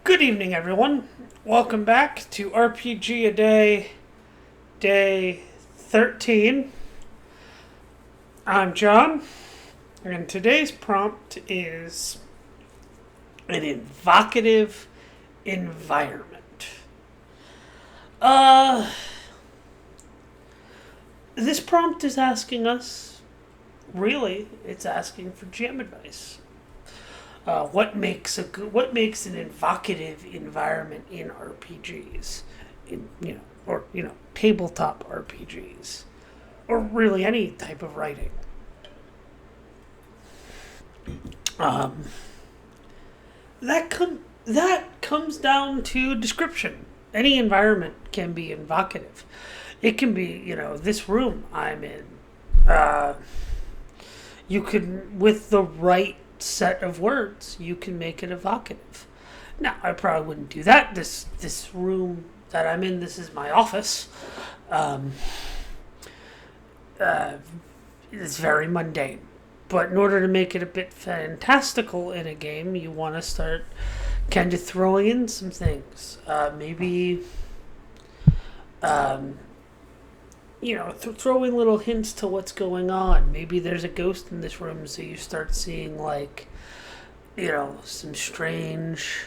Good evening, everyone. Welcome back to RPG A Day 13. I'm John, and today's prompt is an evocative environment. Uh, this prompt is asking us, really, it's asking for GM advice. What makes an evocative environment in RPGs, or tabletop RPGs, or really any type of writing. Um, that comes down to description. Any environment can be evocative. It can be, this room I'm in. Uh, you could, with the right set of words, you can make it evocative. Now, I probably wouldn't do that. This room that I'm in, this is my office. Um, it's very mundane. But in order to make it a bit fantastical in a game, you want to start kind of throwing in some things. Maybe, um, throw in little hints to what's going on. Maybe there's a ghost in this room, so you start seeing, some strange,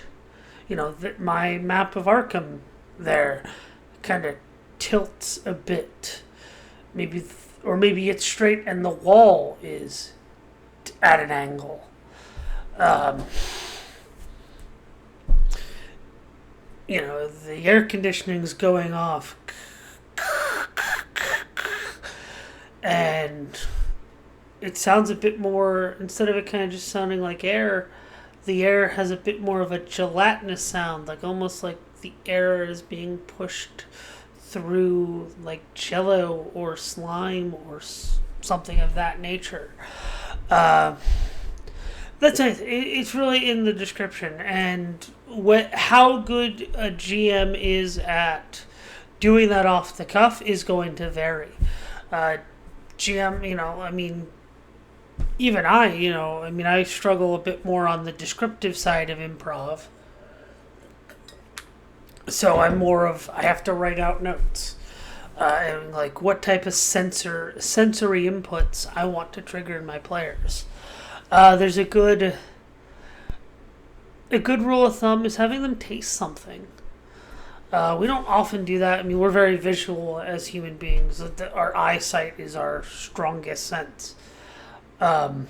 my map of Arkham there kind of tilts a bit. Or maybe it's straight and the wall is at an angle. Um, the air conditioning's going off. And it sounds a bit more, instead of it kind of just sounding like air, the air has a bit more of a gelatinous sound, like almost like the air is being pushed through like jello or slime or something of that nature. That's it. It's really in the description, and how good a GM is at doing that off the cuff is going to vary. GM, even I struggle a bit more on the descriptive side of improv. So I have to write out notes. And like what type of sensory inputs I want to trigger in my players. There's a good rule of thumb is having them taste something. We don't often do that. I mean, we're very visual as human beings. Our eyesight is our strongest sense. But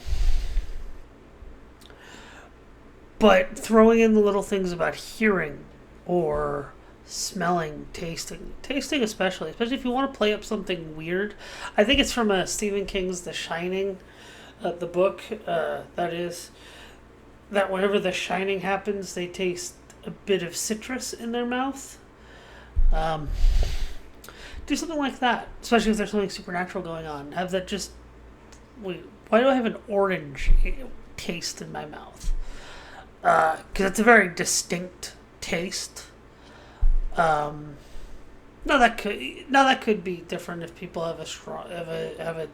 throwing in the little things about hearing or smelling, tasting especially if you want to play up something weird. I think it's from Stephen King's The Shining, the book. That whenever The Shining happens, they taste a bit of citrus in their mouth. Do something like that, especially if there's something supernatural going on. Have that just, wait, why do I have an orange taste in my mouth? Because it's a very distinct taste. Now that could be different if people have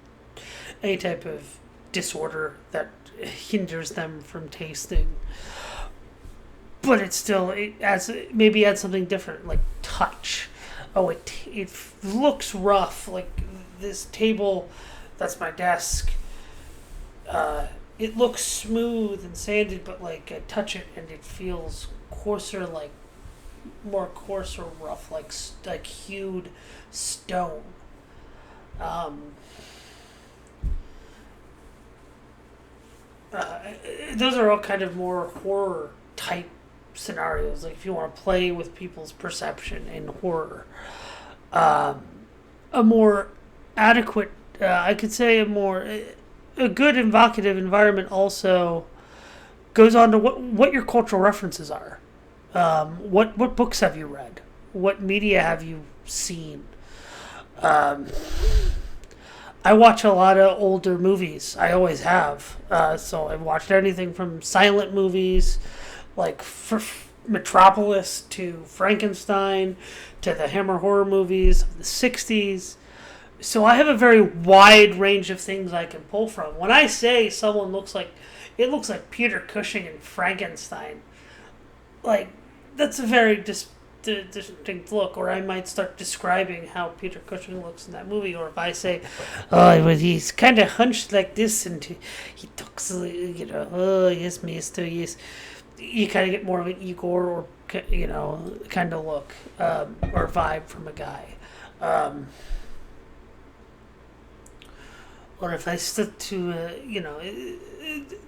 any type of disorder that hinders them from tasting. But it adds something different, like touch. Oh, it looks rough. Like this table, that's my desk. It looks smooth and sanded, but like I touch it and it feels coarser, like more coarse or rough, like hewed stone. Those are all kind of more horror type scenarios, like if you want to play with people's perception in horror. A more adequate, I could say a good evocative environment also goes on to what your cultural references are. What books have you read? What media have you seen? I watch a lot of older movies. I always have. So I've watched anything from silent movies, like Metropolis to Frankenstein to the Hammer horror movies of the 60s. So I have a very wide range of things I can pull from. When I say someone looks like Peter Cushing in Frankenstein, like that's a very distinct look. Or I might start describing how Peter Cushing looks in that movie. Or if I say, oh, well, he's kind of hunched like this, and he talks, oh, yes, mister, yes. You kind of get more of an Igor or, kind of look or vibe from a guy. Or if I stick to,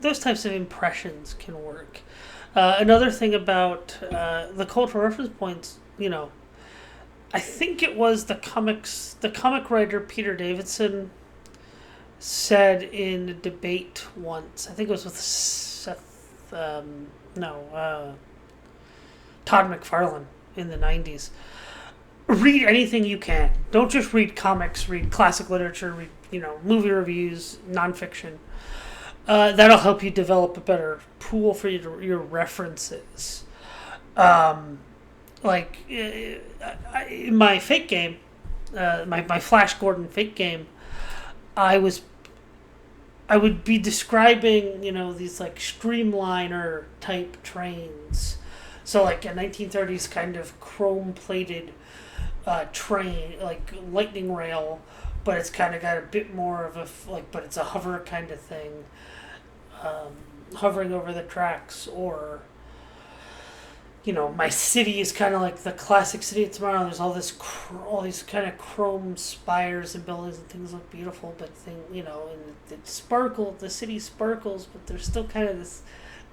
those types of impressions can work. Another thing about the cultural reference points, I think it was the comic writer Peter Davidson said in a debate once, I think it was with Todd McFarlane in the 90s. Read anything you can. Don't just read comics, read classic literature, read, movie reviews, nonfiction. That'll help you develop a better pool for your references. In my fake game, my Flash Gordon fake game, I would be describing, these like streamliner type trains. So like a 1930s kind of chrome plated train, like lightning rail, but it's kind of got a bit more of but it's a hover kind of thing, hovering over the tracks. Or, my city is kind of like the classic city of tomorrow. There's all these kind of chrome spires and buildings and things look beautiful, but and it sparkles. The city sparkles, but there's still kind of this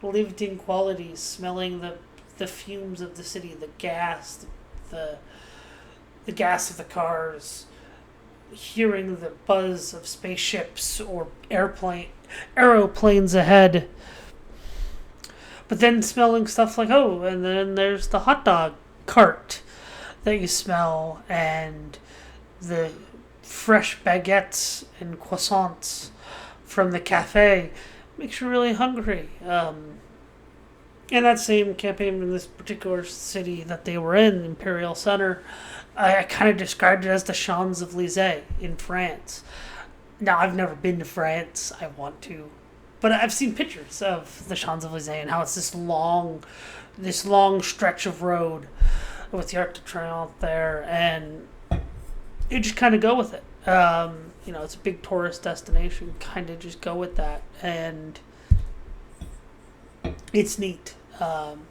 lived-in quality, smelling the fumes of the city, the gas, the gas of the cars, hearing the buzz of spaceships or aeroplanes ahead. But then smelling stuff like, and then there's the hot dog cart that you smell, and the fresh baguettes and croissants from the cafe. Makes you really hungry. In that same campaign in this particular city that they were in, Imperial Center, I kind of described it as the Champs-Élysées in France. Now, I've never been to France. I want to. But I've seen pictures of the Champs-Élysées and how it's this long stretch of road with the Arc de Triomphe there. And you just kind of go with it. It's a big tourist destination. Kind of just go with that. And it's neat. And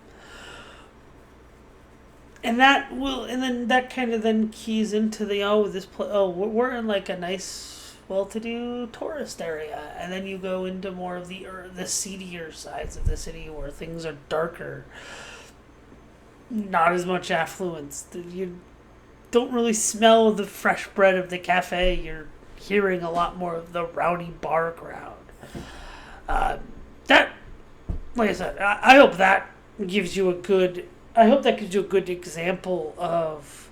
then that kind of then keys into we're in like a nice, well-to-do tourist area, and then you go into more of the seedier sides of the city where things are darker, not as much affluence. You don't really smell the fresh bread of the cafe. You're hearing a lot more of the rowdy bar crowd. That, like I said, I hope that gives you a good example of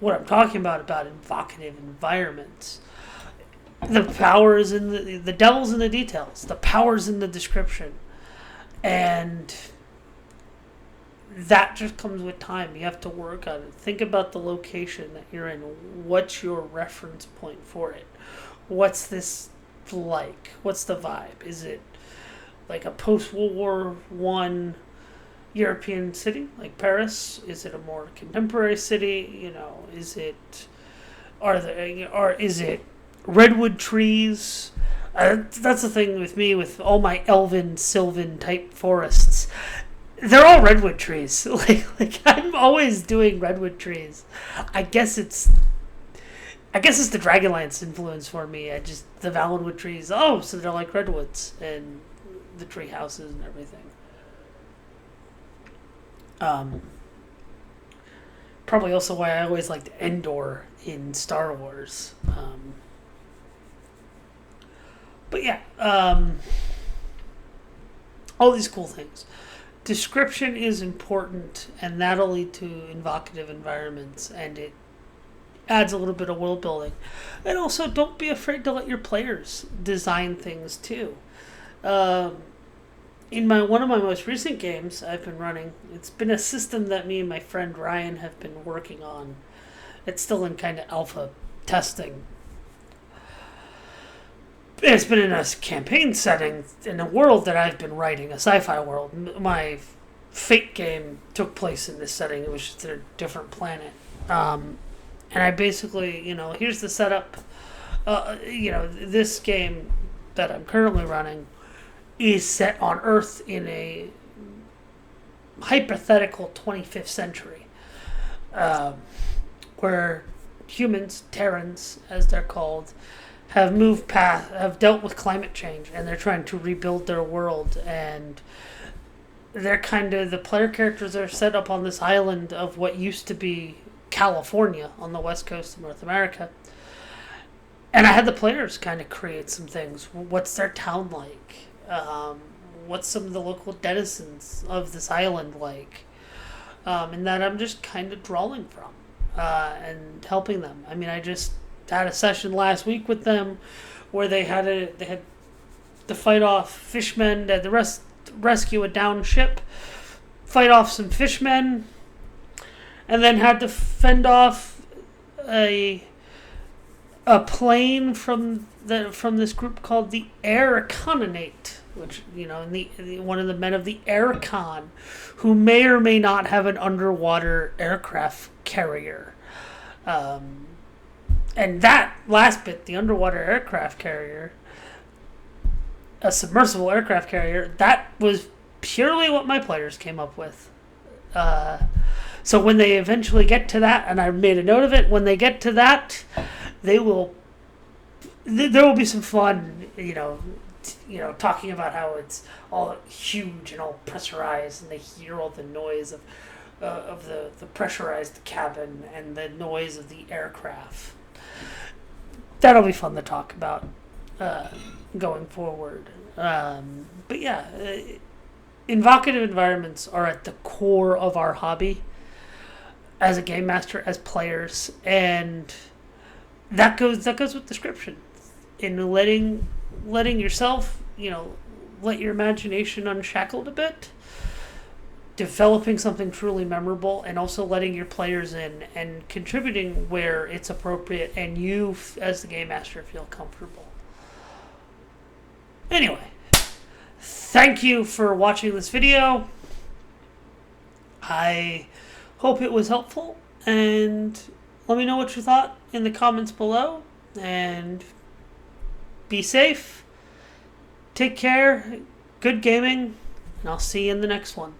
what I'm talking about evocative environments. The power is in the devil's in the details. The power's in the description. And that just comes with time. You have to work on it. Think about the location that you're in. What's your reference point for it? What's this like? What's the vibe? Is it like a post-World War I European city like Paris? Is it a more contemporary city? Is it redwood trees? That's the thing with me with all my elven, sylvan type forests. They're all redwood trees. like I'm always doing redwood trees. I guess it's the Dragonlance influence for me. The Valenwood trees. Oh, so they're like redwoods and the tree houses and everything. Probably also why I always liked Endor in Star Wars. But yeah, all these cool things. Description is important, and that'll lead to evocative environments, and it adds a little bit of world building. And also, don't be afraid to let your players design things too. In one of my most recent games I've been running, it's been a system that me and my friend Ryan have been working on. It's still in kind of alpha testing. It's been in a campaign setting in a world that I've been writing, a sci-fi world. My Fate game took place in this setting. It was just a different planet. And I basically, here's the setup. This game that I'm currently running is set on Earth in a hypothetical 25th century, where humans, Terrans, as they're called, have dealt with climate change, and they're trying to rebuild their world. And the player characters are set up on this island of what used to be California on the west coast of North America. And I had the players kind of create some things. What's their town like? What's some of the local denizens of this island like? And that I'm just kind of drawing from and helping them. I mean, I just had a session last week with them where they had to fight off fishmen, they had to rescue a downed ship, fight off some fishmen, and then had to fend off a plane from this group called the Air Economate, which, one of the men of the Air Con, who may or may not have an underwater aircraft carrier. And that last bit, the underwater aircraft carrier, a submersible aircraft carrier, that was purely what my players came up with. So when they eventually get to that, and I made a note of it, when they get to that, there will be some fun, talking about how it's all huge and all pressurized, and they hear all the noise of the pressurized cabin and the noise of the aircraft. That'll be fun to talk about going forward. But yeah, evocative environments are at the core of our hobby as a game master, as players, and that goes with description. In letting yourself, let your imagination unshackled a bit, developing something truly memorable, and also letting your players in and contributing where it's appropriate, and you, as the game master, feel comfortable. Anyway, thank you for watching this video. I hope it was helpful, and let me know what you thought in the comments below, and be safe, take care, good gaming, and I'll see you in the next one.